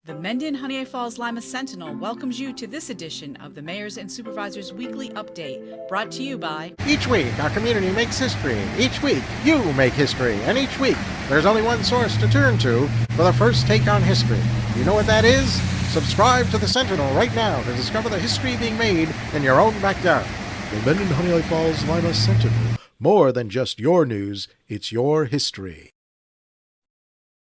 The Mendon-Honeoye Falls-Lima Sentinel welcomes you to this edition of the Mayors and Supervisors Weekly Update, brought to you by... Each week, our community makes history. Each week, you make history. And each week, there's only one source to turn to for the first take on history. You know what that is? Subscribe to the Sentinel right now to discover the history being made in your own backyard. The Mendon-Honeoye Falls-Lima Sentinel. More than just your news, it's your history.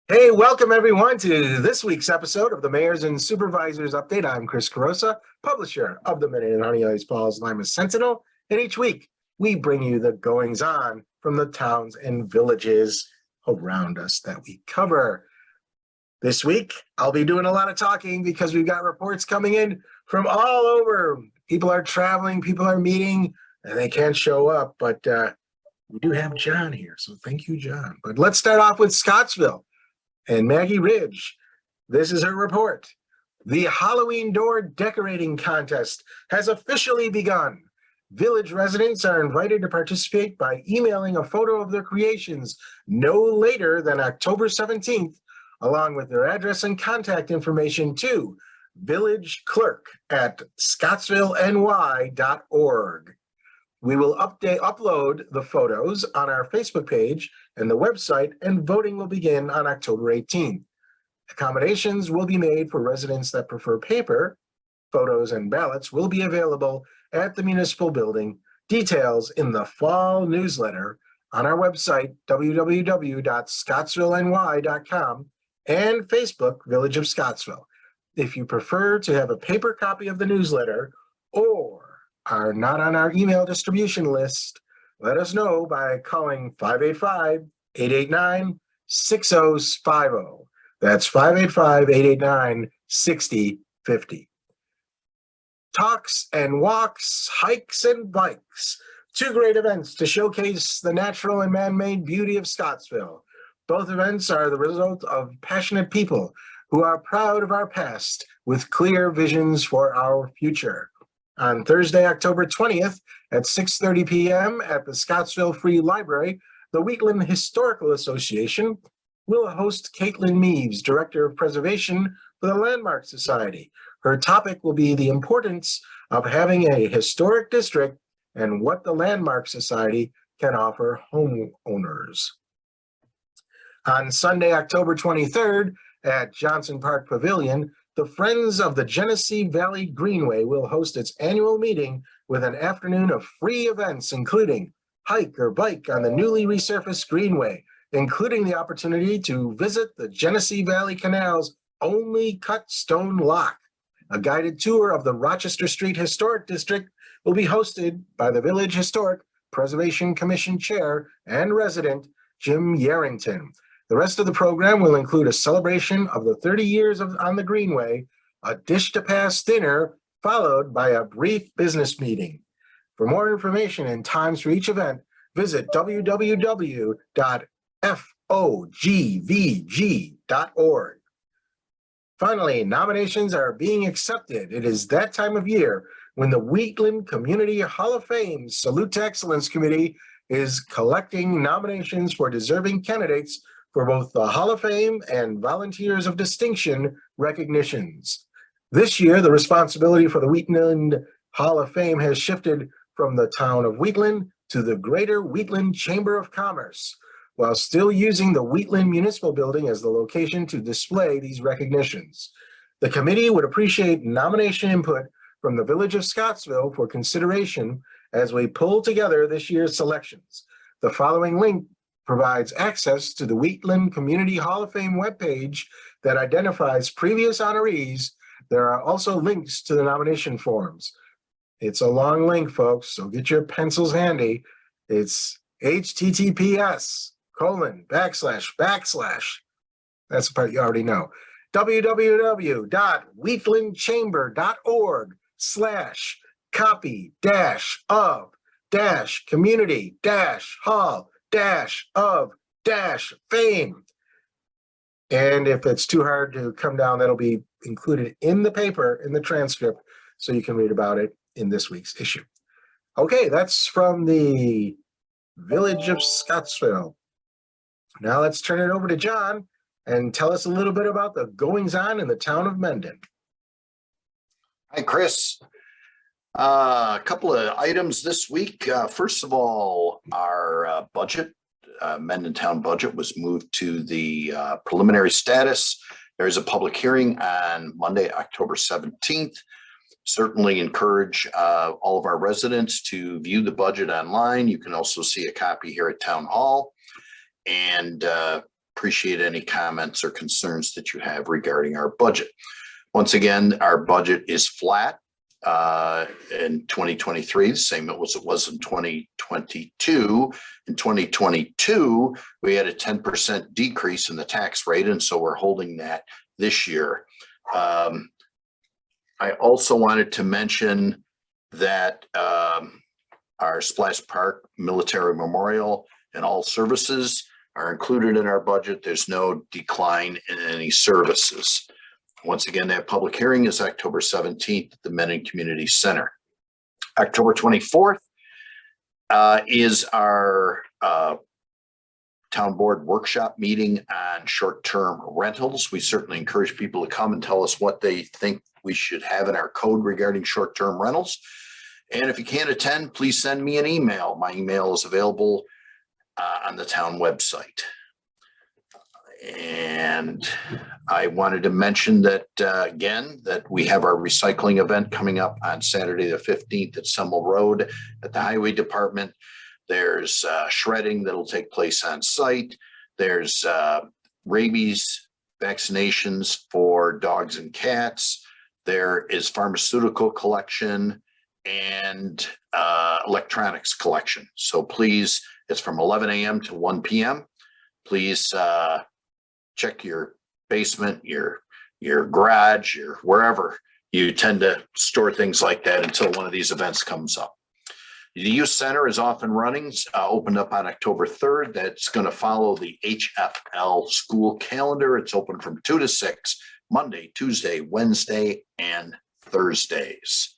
Hey, welcome everyone to this week's episode of the Mayors and Supervisors Update. I'm Chris Carosa, publisher of the Mendon-Honeoye Falls-Lima Sentinel, and each week we bring you the goings-on from the towns and villages around us that we cover. This week, I'll be doing a lot of talking because we've got reports coming in from all over. People are traveling, people are meeting, and they can't show up, but we do have John here, so thank you, John. But let's start off with Scottsville. And Maggie Ridge, this is her report. The Halloween door decorating contest has officially begun. Village residents are invited to participate by emailing a photo of their creations no later than October 17th, along with their address and contact information to villageclerk@scottsvilleny.org. We will upload the photos on our Facebook page and the website, and voting will begin on October 18th. Accommodations will be made for residents that prefer paper. Photos and ballots will be available at the municipal building. Details in the fall newsletter on our website, www.scottsvilleny.com, and Facebook, Village of Scottsville. If you prefer to have a paper copy of the newsletter or are not on our email distribution list, let us know by calling 585-889-6050. That's 585-889-6050. Talks and walks, hikes and bikes. Two great events to showcase the natural and man-made beauty of Scottsville. Both events are the result of passionate people who are proud of our past with clear visions for our future. On Thursday, October 20th at 6:30 p.m. at the Scottsville Free Library, the Wheatland Historical Association will host Caitlin Meaves, Director of Preservation for the Landmark Society. Her topic will be the importance of having a historic district and what the Landmark Society can offer homeowners. On Sunday, October 23rd at Johnson Park Pavilion, the Friends of the Genesee Valley Greenway will host its annual meeting with an afternoon of free events, including hike or bike on the newly resurfaced Greenway, including the opportunity to visit the Genesee Valley Canal's only cut stone lock. A guided tour of the Rochester Street Historic District will be hosted by the Village Historic Preservation Commission Chair and resident, Jim Yarrington. The rest of the program will include a celebration of the 30 years on the Greenway, a dish-to-pass dinner, followed by a brief business meeting. For more information and times for each event, visit www.fogvg.org. Finally, nominations are being accepted. It is that time of year when the Wheatland Community Hall of Fame Salute to Excellence Committee is collecting nominations for deserving candidates for both the Hall of Fame and Volunteers of Distinction recognitions. This year, the responsibility for the Wheatland Hall of Fame has shifted from the town of Wheatland to the Greater Wheatland Chamber of Commerce, while still using the Wheatland Municipal Building as the location to display these recognitions. The committee would appreciate nomination input from the Village of Scottsville for consideration as we pull together this year's selections. The following link provides access to the Wheatland Community Hall of Fame webpage that identifies previous honorees. There are also links to the nomination forms. It's a long link, folks, so get your pencils handy. It's https://. That's the part you already know. www.wheatlandchamber.org/copy-of-fame. And if it's too hard to come down, that'll be included in the paper, in the transcript, so you can read about it in this week's issue. Okay, that's from the Village of Scottsville. Now let's turn it over to John and tell us a little bit about the goings-on in the town of Mendon. Hi, Chris. A couple of items this week. First of all, our budget, Mendon Town budget was moved to the preliminary status. There is a public hearing on Monday, October 17th. Certainly encourage all of our residents to view the budget online. You can also see a copy here at Town Hall, and appreciate any comments or concerns that you have regarding our budget. Once again, our budget is flat in 2023, the same as it was in 2022. In 2022, we had a 10% decrease in the tax rate, and so we're holding that this year. I also wanted to mention that our Splash Park Military Memorial and all services are included in our budget. There's no decline in any services. Once again, that public hearing is October 17th at the Mendon Community Center. October 24th is our town board workshop meeting on short-term rentals. We certainly encourage people to come and tell us what they think we should have in our code regarding short-term rentals. And if you can't attend, please send me an email. My email is available on the town website. And I wanted to mention that again, that we have our recycling event coming up on Saturday the 15th at Semmel Road at the Highway Department. There's shredding that'll take place on site. There's rabies vaccinations for dogs and cats. There is pharmaceutical collection and electronics collection. So please, it's from 11 a.m. to 1 p.m. Please check your basement, your garage, your wherever you tend to store things like that until one of these events comes up. The youth center is off and running, opened up on October 3rd. That's going to follow the HFL school calendar. It's open from 2 to 6, Monday, Tuesday, Wednesday, and Thursdays.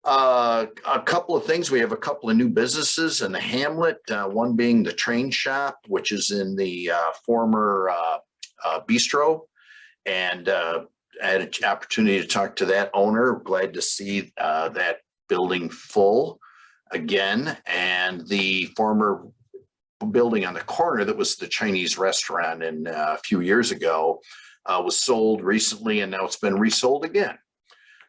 A couple of things. We have a couple of new businesses in the hamlet, one being the Train Shop, which is in the former bistro. And I had an opportunity to talk to that owner. Glad to see that building full again. And the former building on the corner that was the Chinese restaurant a few years ago was sold recently, and now it's been resold again.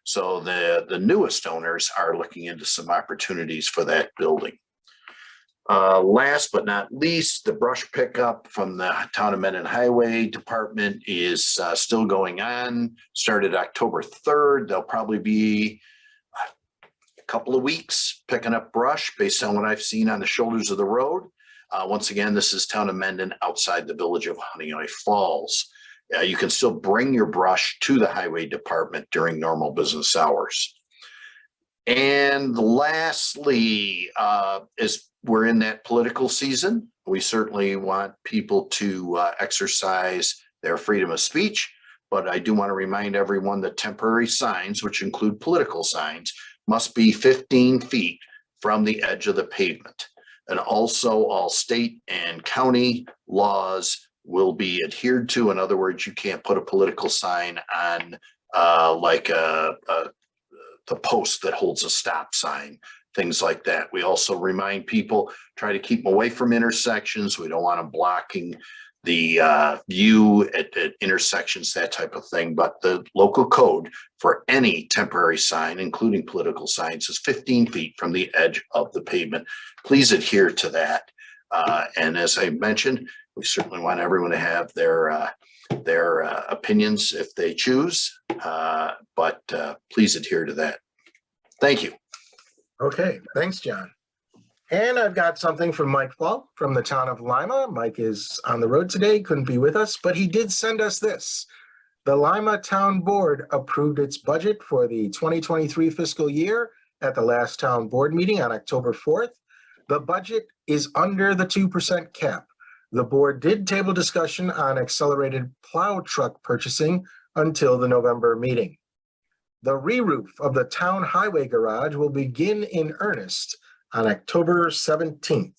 So the newest owners are looking into some opportunities for that building. Last but not least, the brush pickup from the Town of Mendon-Honeoye Department is still going on. Started October 3rd. There'll probably be a couple of weeks picking up brush based on what I've seen on the shoulders of the road. Once again, this is Town of Mendon outside the village of Honeoye Falls. You can still bring your brush to the highway department during normal business hours. And lastly, as we're in that political season, we certainly want people to exercise their freedom of speech. But I do want to remind everyone that temporary signs, which include political signs, must be 15 feet from the edge of the pavement. And also all state and county laws will be adhered to. In other words, you can't put a political sign on like the post that holds a stop sign, things like that. We also remind people, try to keep them away from intersections. We don't want them blocking the view at intersections, that type of thing. But the local code for any temporary sign, including political signs, is 15 feet from the edge of the pavement. Please adhere to that. And as I mentioned, we certainly want everyone to have their opinions if they choose, but please adhere to that. Thank you. Okay, thanks, John. And I've got something from Mike Fall from the town of Lima. Mike is on the road today, couldn't be with us, but he did send us this. The Lima Town Board approved its budget for the 2023 fiscal year at the last town board meeting on October 4th. The budget is under the 2% cap. The board did table discussion on accelerated plow truck purchasing until the November meeting. The re-roof of the town highway garage will begin in earnest on October 17th.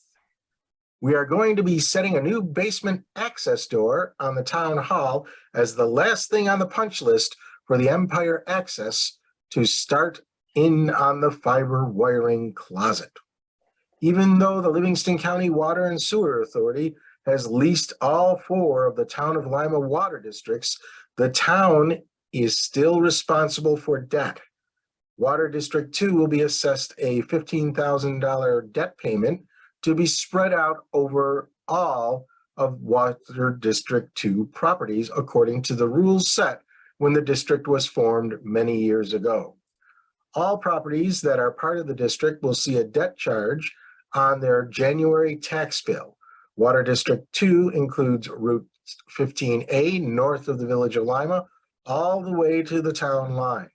We are going to be setting a new basement access door on the town hall as the last thing on the punch list for the Empire access to start in on the fiber wiring closet. Even though the Livingston County Water and Sewer Authority has leased all 4 of the town of Lima water districts, the town is still responsible for debt. Water District 2 will be assessed a $15,000 debt payment to be spread out over all of Water District 2 properties according to the rules set when the district was formed many years ago. All properties that are part of the district will see a debt charge on their January tax bill. Water District 2 includes Route 15A north of the village of Lima, all the way to the town line.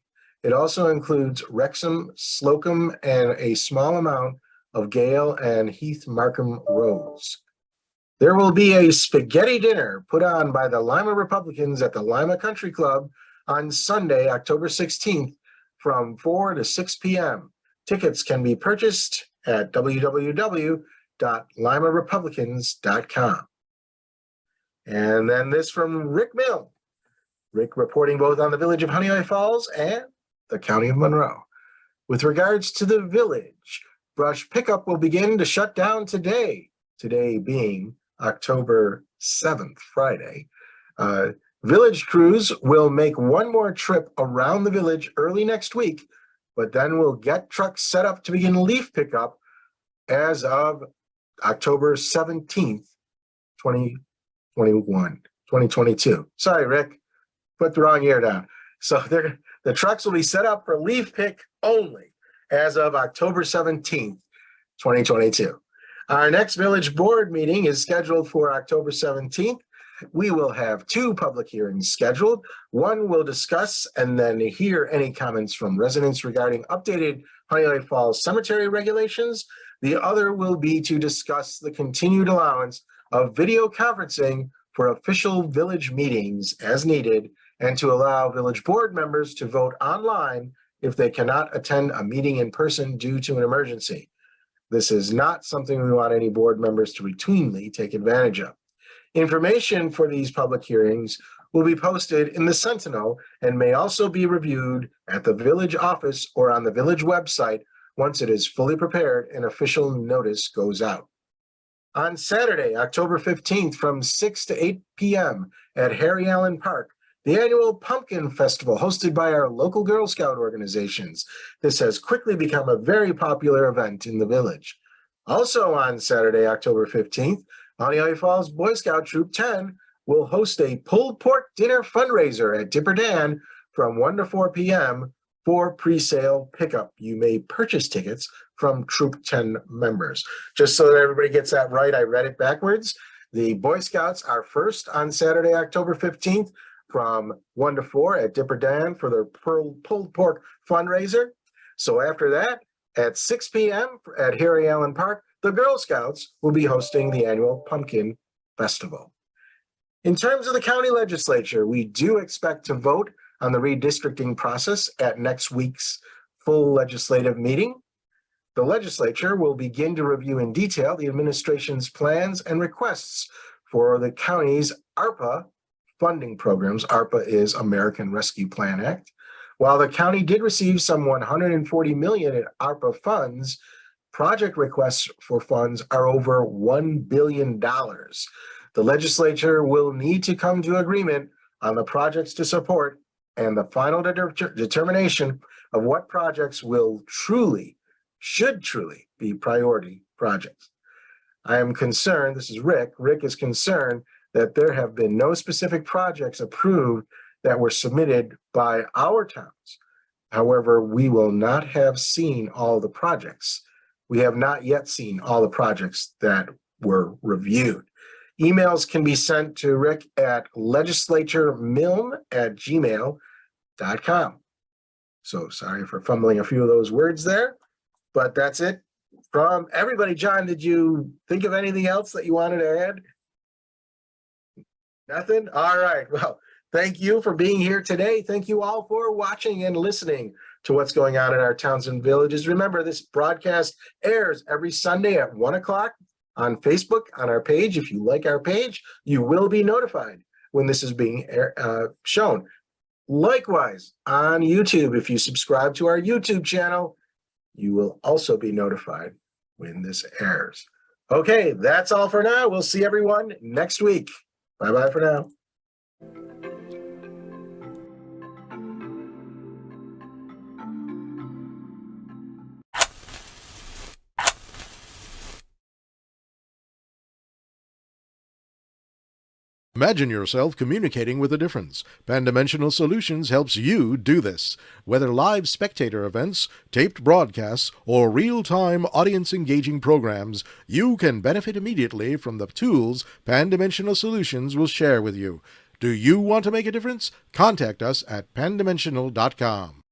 It also includes Wrexham, Slocum, and a small amount of Gale and Heath Markham roads. There will be a spaghetti dinner put on by the Lima Republicans at the Lima Country Club on Sunday, October 16th from 4 to 6 p.m. Tickets can be purchased at www.limarepublicans.com. And then this from Rick Mill. Rick reporting both on the village of Honeoye Falls and the county of Monroe. With regards to the village, brush pickup will begin to shut down today being October 7th, Friday. Village crews will make one more trip around the village early next week, but then we'll get trucks set up to begin leaf pickup as of October 17th, 2022. Sorry, Rick, put the wrong year down. So the trucks will be set up for leaf pick only as of October 17th, 2022. Our next village board meeting is scheduled for October 17th. We will have 2 public hearings scheduled. One will discuss and then hear any comments from residents regarding updated Honeoye Falls cemetery regulations. The other will be to discuss the continued allowance of video conferencing for official village meetings as needed, and to allow village board members to vote online if they cannot attend a meeting in person due to an emergency. This is not something we want any board members to routinely take advantage of. Information for these public hearings will be posted in the Sentinel and may also be reviewed at the village office or on the village website once it is fully prepared and official notice goes out. On Saturday, October 15th from 6 to 8 p.m. at Harry Allen Park, the annual Pumpkin Festival hosted by our local Girl Scout organizations. This has quickly become a very popular event in the village. Also on Saturday, October 15th, Honeoye Falls Boy Scout Troop 10 will host a pulled pork dinner fundraiser at Dipper Dan from 1 to 4 p.m. for pre-sale pickup. You may purchase tickets from Troop 10 members. Just so that everybody gets that right, I read it backwards. The Boy Scouts are first on Saturday, October 15th from 1 to 4 at Dipper Dan for their pulled pork fundraiser. So after that, at 6 p.m. at Harry Allen Park, the Girl Scouts will be hosting the annual Pumpkin Festival. In terms of the county legislature, we do expect to vote on the redistricting process at next week's full legislative meeting. The legislature will begin to review in detail the administration's plans and requests for the county's ARPA funding programs. ARPA is American Rescue Plan Act. While the county did receive some $140 million in ARPA funds, project requests for funds are over $1 billion. The legislature will need to come to agreement on the projects to support and the final determination of what projects should truly be priority projects. I am concerned, this is Rick is concerned that there have been no specific projects approved that were submitted by our towns. However, we will not have seen all the projects. We have not yet seen all the projects that were reviewed. Emails can be sent to Rick at legislaturemilm@gmail.com. So sorry for fumbling a few of those words there, but that's it from everybody. John, did you think of anything else that you wanted to add? Nothing? All right. Well, thank you for being here today. Thank you all for watching and listening to what's going on in our towns and villages. Remember, this broadcast airs every Sunday at 1 o'clock on Facebook on our page. If you like our page, you will be notified when this is being shown. Likewise, on YouTube, if you subscribe to our YouTube channel, you will also be notified when this airs. Okay, that's all for now. We'll see everyone next week. Bye-bye for now. Imagine yourself communicating with a difference. Pan-Dimensional Solutions helps you do this. Whether live spectator events, taped broadcasts, or real-time audience-engaging programs, you can benefit immediately from the tools Pan-Dimensional Solutions will share with you. Do you want to make a difference? Contact us at pandimensional.com.